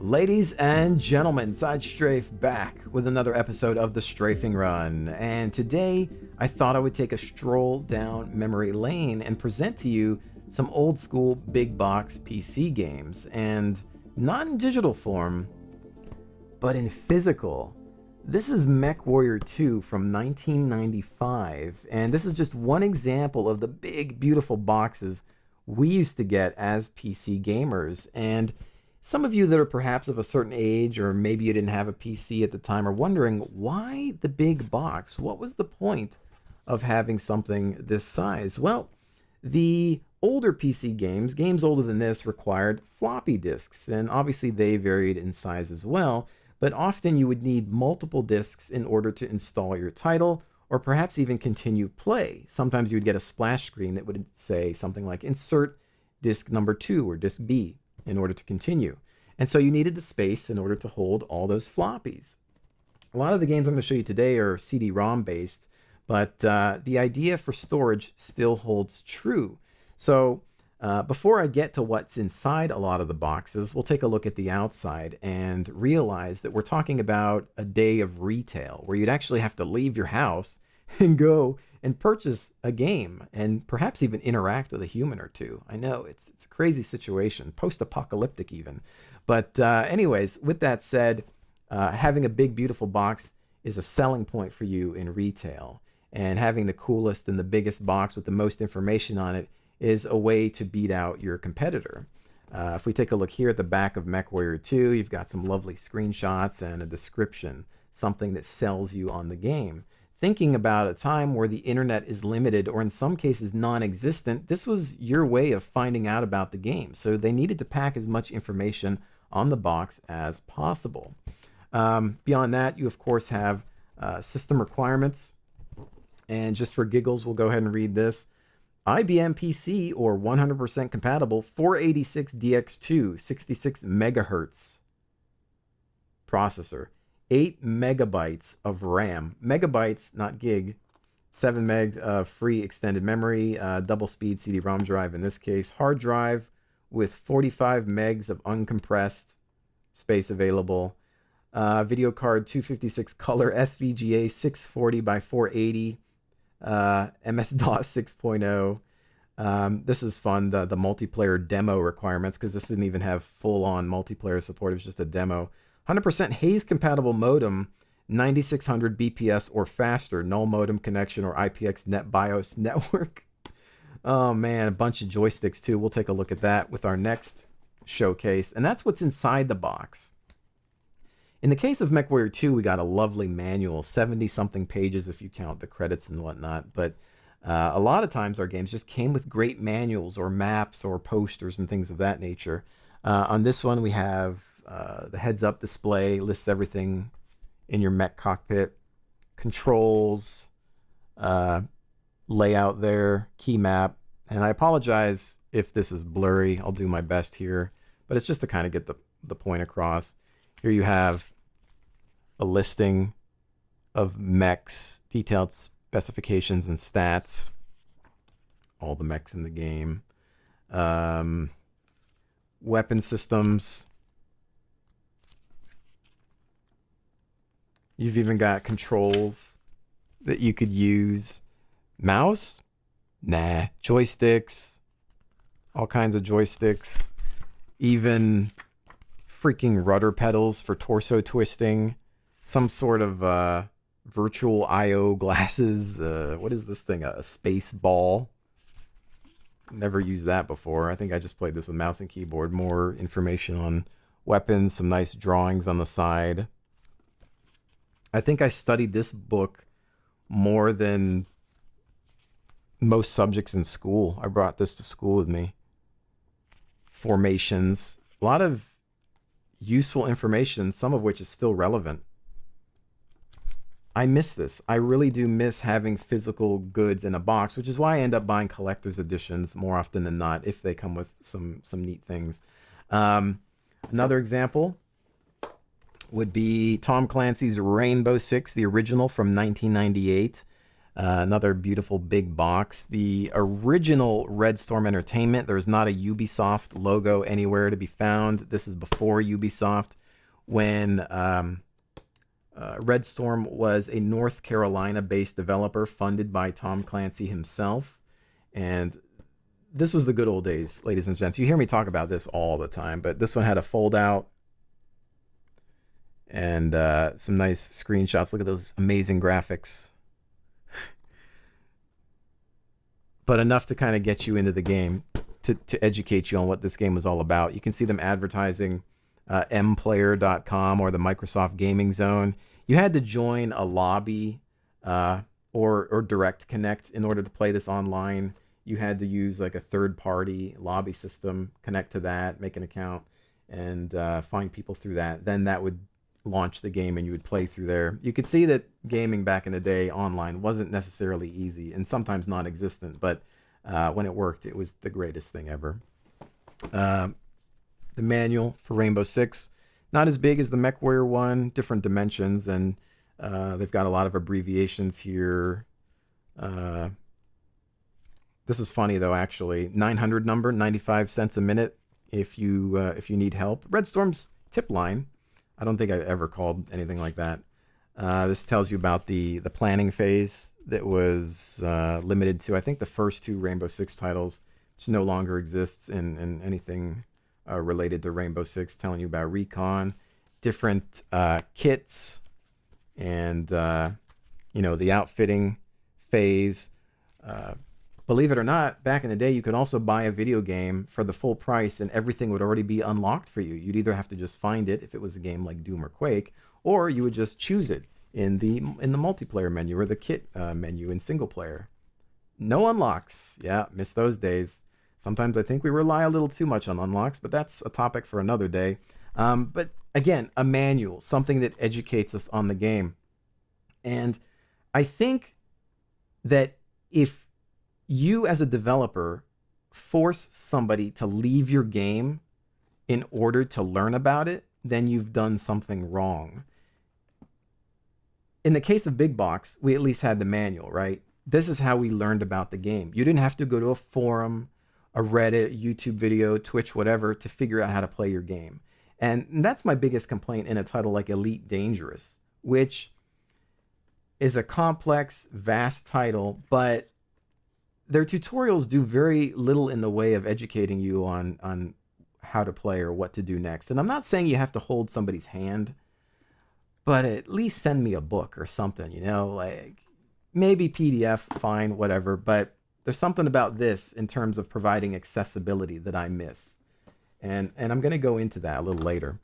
Ladies and gentlemen, SideStrafe back with another episode of the Strafing Run. And today, I thought I would take a stroll down memory lane and present to you some old school big box PC games. And not in digital form, but in physical. This is MechWarrior 2 from 1995. And this is just one example of the big, beautiful boxes we used to get as PC gamers. And some of you that are perhaps of a certain age, or maybe you didn't have a PC at the time, are wondering, why the big box? What was the point of having something this size? Well, the older PC games older than this, required floppy disks, and obviously they varied in size as well, but often you would need multiple disks in order to install your title, or perhaps even continue play. Sometimes you would get a splash screen that would say something like, insert disk number 2 or disk B, in order to continue. And so you needed the space in order to hold all those floppies. A lot of the games I'm going to show you today are CD-ROM based, but the idea for storage still holds true. So before I get to what's inside a lot of the boxes, we'll take a look at the outside and realize that we're talking about a day of retail where you'd actually have to leave your house and go and purchase a game and perhaps even interact with a human or two. I know it's a crazy situation, post-apocalyptic even. But anyways, with that said, having a big, beautiful box is a selling point for you in retail. And having the coolest and the biggest box with the most information on it is a way to beat out your competitor. If we take a look here at the back of MechWarrior 2, you've got some lovely screenshots and a description, something that sells you on the game. Thinking about a time where the internet is limited, or in some cases non-existent, this was your way of finding out about the game. So they needed to pack as much information on the box as possible. Beyond that, you of course have system requirements. And just for giggles, we'll go ahead and read this. IBM PC or 100% compatible 486DX2 66 megahertz processor. 8 megabytes of RAM. Megabytes, not gig. 7 megs of free extended memory, double speed CD-ROM drive in this case. Hard drive with 45 megs of uncompressed space available. Video card 256 color SVGA 640 by 480. MS-DOS 6.0. This is fun, the multiplayer demo requirements, because this didn't even have full-on multiplayer support. It was just a demo. 100% Haze compatible modem, 9600 BPS or faster, null modem connection or IPX net BIOS network. Oh man, a bunch of joysticks too. We'll take a look at that with our next showcase. And that's what's inside the box. In the case of MechWarrior 2, we got a lovely manual, 70-something pages if you count the credits and whatnot. But a lot of times our games just came with great manuals or maps or posters and things of that nature. On this one, we have the heads-up display, lists everything in your mech cockpit, controls, layout there, key map. And I apologize if this is blurry. I'll do my best here. But it's just to kind of get the point across. Here you have a listing of mechs, detailed specifications and stats. All the mechs in the game. Weapon systems. You've even got controls that you could use. Mouse? Nah. Joysticks. All kinds of joysticks. Even freaking rudder pedals for torso twisting. Some sort of virtual I/O glasses. What is this thing? A space ball. Never used that before. I think I just played this with mouse and keyboard. More information on weapons. Some nice drawings on the side. I think I studied this book more than most subjects in school. I brought this to school with me. Formations. A lot of useful information, some of which is still relevant. I miss this. I really do miss having physical goods in a box, which is why I end up buying collector's editions more often than not if they come with some neat things. Another example would be Tom Clancy's Rainbow Six, the original from 1998. Another beautiful big box. The original Red Storm Entertainment. There's not a Ubisoft logo anywhere to be found. This is before Ubisoft, when Red Storm was a North Carolina-based developer funded by Tom Clancy himself. And this was the good old days, ladies and gents. You hear me talk about this all the time, but this one had a fold-out and some nice screenshots. Look at those amazing graphics. But enough to kind of get you into the game, to educate you on what this game was all about. You can see them advertising mplayer.com or the Microsoft Gaming Zone. You had to join a lobby or direct connect in order to play this online. You had to use like a third-party lobby system, connect to that, make an account, and find people through that. Then that would launch the game and you would play through there. You could see that gaming back in the day online wasn't necessarily easy and sometimes non-existent, but when it worked, it was the greatest thing ever. The manual for Rainbow Six, not as big as the MechWarrior one, different dimensions, and they've got a lot of abbreviations here. This is funny though, actually. 900 number, 95 cents a minute if you need help. Red Storm's tip line. I don't think I've ever called anything like that. This tells you about the planning phase that was limited to, I think, the first two Rainbow Six titles, which no longer exists in anything related to Rainbow Six, telling you about recon, different kits, and the outfitting phase. Believe it or not, back in the day, you could also buy a video game for the full price and everything would already be unlocked for you. You'd either have to just find it if it was a game like Doom or Quake, or you would just choose it in the multiplayer menu or the kit menu in single player. No unlocks. Yeah, miss those days. Sometimes I think we rely a little too much on unlocks, but that's a topic for another day. But again, a manual, something that educates us on the game. And I think that if you as a developer force somebody to leave your game in order to learn about it, then you've done something wrong. In the case of Big Box, we at least had the manual, right? This is how we learned about the game. You didn't have to go to a forum, a Reddit, YouTube video, Twitch, whatever, to figure out how to play your game. And that's my biggest complaint in a title like Elite Dangerous, which is a complex, vast title, but their tutorials do very little in the way of educating you on how to play or what to do next. And I'm not saying you have to hold somebody's hand, but at least send me a book or something, like maybe PDF, fine, whatever. But there's something about this in terms of providing accessibility that I miss. And I'm going to go into that a little later.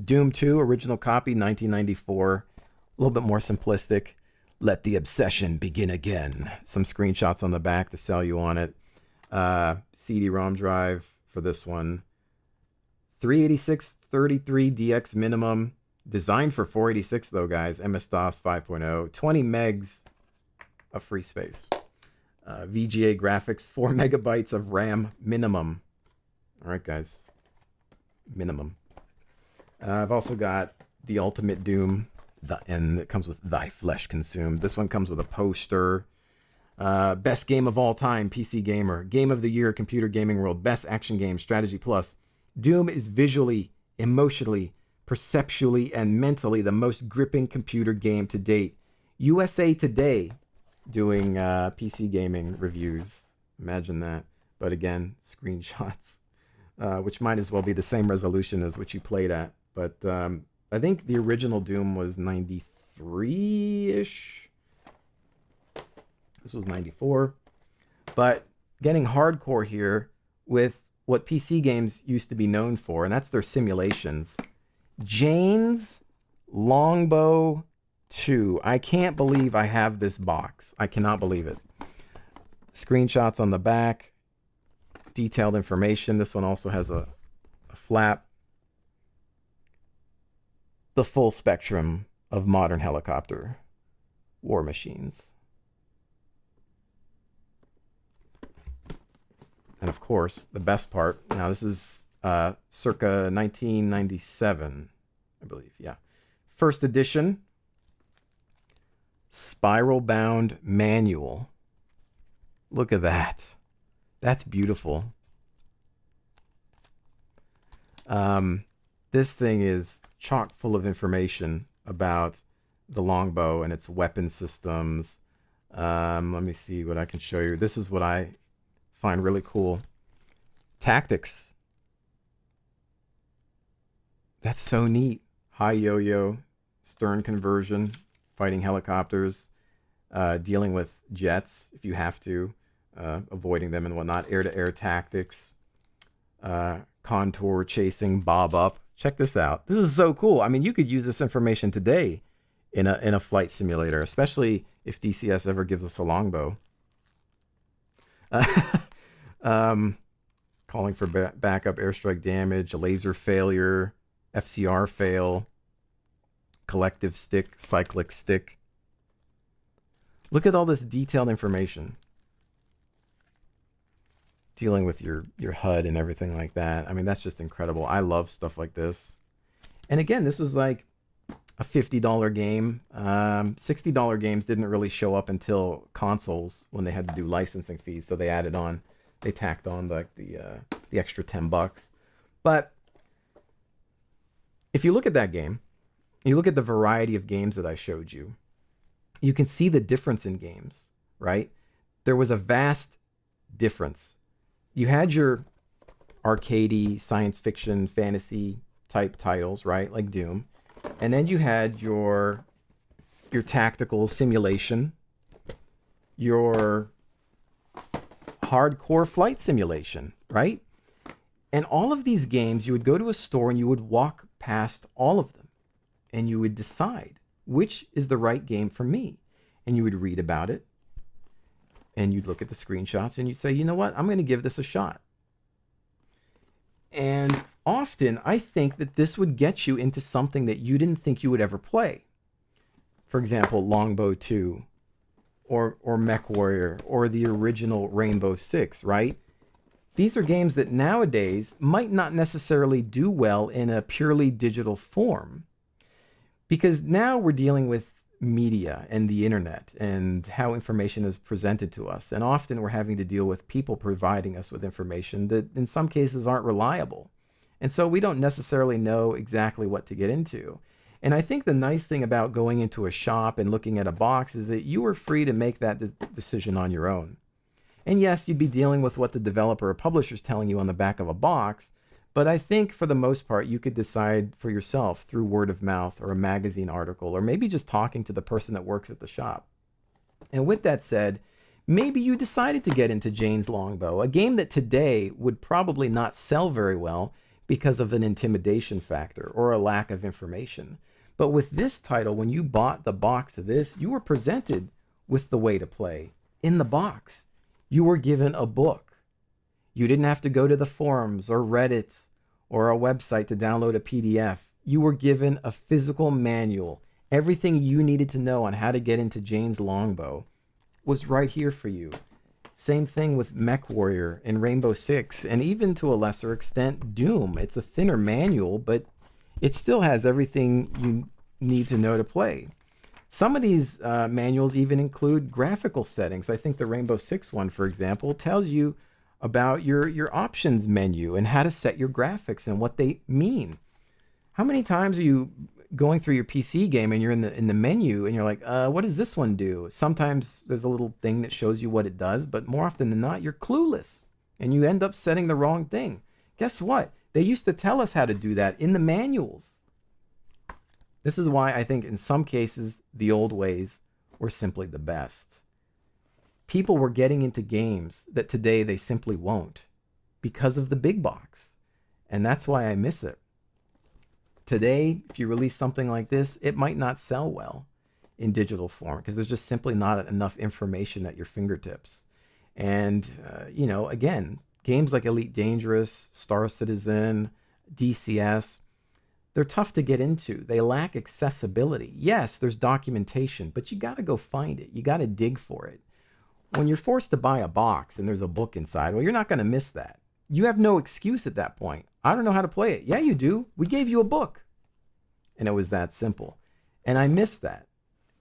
Doom 2, original copy, 1994, a little bit more simplistic. Let the obsession begin again. Some screenshots on the back to sell you on it. CD-ROM drive for this one. 386 33 DX minimum. Designed for 486 though, guys. MS-DOS 5.0. 20 megs of free space. VGA graphics. 4 megabytes of RAM minimum. All right, guys. Minimum. I've also got the Ultimate Doom. And it comes with Thy Flesh Consumed. This one comes with a poster. Best game of all time, PC Gamer. Game of the Year, Computer Gaming World. Best action game, Strategy Plus. Doom is visually, emotionally, perceptually, and mentally the most gripping computer game to date. USA Today doing PC gaming reviews. Imagine that. But again, screenshots, which might as well be the same resolution as what you played at. But I think the original Doom was 93-ish. This was 94. But getting hardcore here with what PC games used to be known for, and that's their simulations. Jane's Longbow 2. I can't believe I have this box. I cannot believe it. Screenshots on the back. Detailed information. This one also has a flap. The full spectrum of modern helicopter war machines. And of course, the best part, now this is circa 1997, I believe, yeah. First edition. Spiral bound manual. Look at that. That's beautiful. This thing is chock full of information about the longbow and its weapon systems. Let me see what I can show you. This is what I find really cool. Tactics. That's so neat. High yo-yo, stern conversion, fighting helicopters, dealing with jets if you have to, avoiding them and whatnot. Air-to-air tactics, contour chasing, bob up. Check this out. This is so cool. I mean, you could use this information today in a flight simulator, especially if DCS ever gives us a longbow. Calling for backup airstrike damage, laser failure, FCR fail, collective stick, cyclic stick. Look at all this detailed information. Dealing with your HUD and everything like that. I mean, that's just incredible. I love stuff like this. And again, this was like a $50 game. $60 games didn't really show up until consoles when they had to do licensing fees. So they added on, they tacked on like the extra $10. But if you look at that game, you look at the variety of games that I showed you, you can see the difference in games, right? There was a vast difference. You had your arcadey, science fiction, fantasy type titles, right? Like Doom. And then you had your tactical simulation, your hardcore flight simulation, right? And all of these games, you would go to a store and you would walk past all of them and you would decide which is the right game for me. And you would read about it and you'd look at the screenshots and you'd say, you know what, I'm going to give this a shot. And often I think that this would get you into something that you didn't think you would ever play. For example, Longbow 2 or Mech Warrior or the original Rainbow Six, right? These are games that nowadays might not necessarily do well in a purely digital form, because now we're dealing with media and the internet and how information is presented to us. And often we're having to deal with people providing us with information that in some cases aren't reliable. And so we don't necessarily know exactly what to get into. And I think the nice thing about going into a shop and looking at a box is that you are free to make that decision on your own. And yes, you'd be dealing with what the developer or publisher is telling you on the back of a box, but I think for the most part, you could decide for yourself through word of mouth or a magazine article, or maybe just talking to the person that works at the shop. And with that said, maybe you decided to get into Jane's Longbow, a game that today would probably not sell very well because of an intimidation factor or a lack of information. But with this title, when you bought the box of this, you were presented with the way to play in the box. You were given a book. You didn't have to go to the forums or Reddit or a website to download a PDF. You were given a physical manual. Everything you needed to know on how to get into Jane's Longbow was right here for you. Same thing with Mech Warrior and Rainbow Six, and even to a lesser extent, Doom. It's a thinner manual, but it still has everything you need to know to play. Some of these manuals even include graphical settings. I think the Rainbow Six one, for example, tells you about your options menu and how to set your graphics and what they mean. How many times are you going through your PC game and you're in the menu and you're like, what does this one do? Sometimes there's a little thing that shows you what it does, but more often than not, you're clueless and you end up setting the wrong thing. Guess what? They used to tell us how to do that in the manuals. This is why I think in some cases, the old ways were simply the best. People were getting into games that today they simply won't because of the big box. And that's why I miss it. Today, if you release something like this, it might not sell well in digital form because there's just simply not enough information at your fingertips. And, again, games like Elite Dangerous, Star Citizen, DCS, they're tough to get into. They lack accessibility. Yes, there's documentation, but you got to go find it. You got to dig for it. When you're forced to buy a box and there's a book inside, well, you're not going to miss that. You have no excuse at that point. I don't know how to play it. Yeah, you do. We gave you a book. And it was that simple. And I miss that.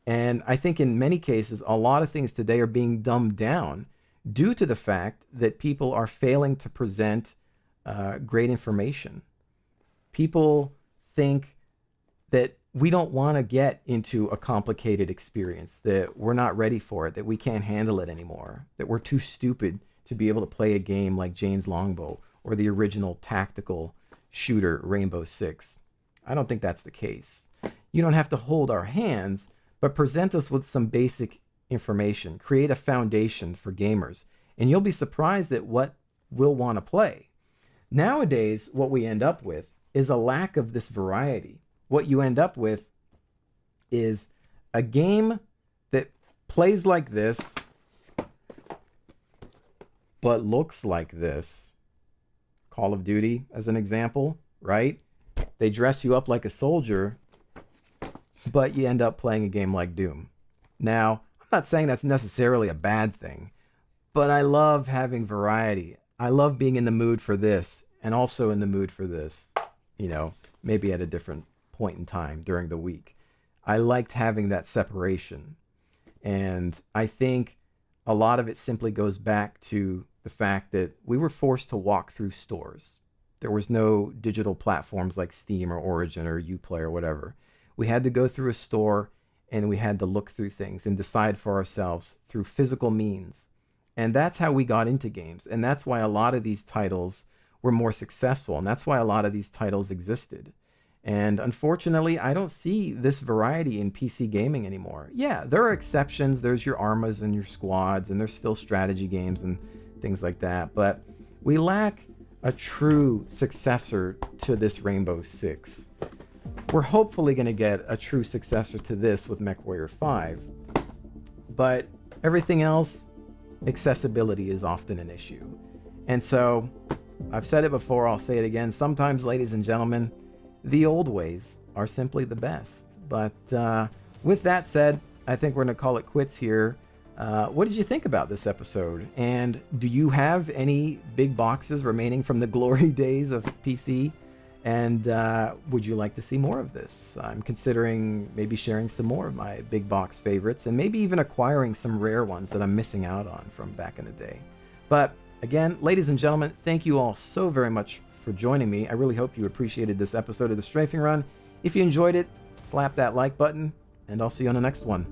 And I think in many cases, a lot of things today are being dumbed down due to the fact that people are failing to present great information. People think that we don't want to get into a complicated experience, that we're not ready for it, that we can't handle it anymore, that we're too stupid to be able to play a game like Jane's Longbow or the original tactical shooter Rainbow Six. I don't think that's the case. You don't have to hold our hands, but present us with some basic information. Create a foundation for gamers, and you'll be surprised at what we'll want to play. Nowadays, what we end up with is a lack of this variety. What you end up with is a game that plays like this, but looks like this. Call of Duty, as an example, right? They dress you up like a soldier, but you end up playing a game like Doom. Now, I'm not saying that's necessarily a bad thing, but I love having variety. I love being in the mood for this and also in the mood for this, maybe at a different point in time during the week. I liked having that separation. And I think a lot of it simply goes back to the fact that we were forced to walk through stores. There was no digital platforms like Steam or Origin or Uplay or whatever. We had to go through a store and we had to look through things and decide for ourselves through physical means. And that's how we got into games. And that's why a lot of these titles were more successful. And that's why a lot of these titles existed. And unfortunately, I don't see this variety in PC gaming anymore. Yeah, there are exceptions. There's your Armas and your Squads, and there's still strategy games and things like that. But we lack a true successor to this Rainbow Six. We're hopefully going to get a true successor to this with MechWarrior 5. But everything else, accessibility is often an issue. And so, I've said it before, I'll say it again. Sometimes, ladies and gentlemen, the old ways are simply the best. But with that said, I think we're going to call it quits here. What did you think about this episode? And do you have any big boxes remaining from the glory days of PC? And would you like to see more of this? I'm considering maybe sharing some more of my big box favorites and maybe even acquiring some rare ones that I'm missing out on from back in the day. But again, ladies and gentlemen, thank you all so very much for joining me. I really hope you appreciated this episode of the Strafing Run. If you enjoyed it, slap that like button, and I'll see you on the next one.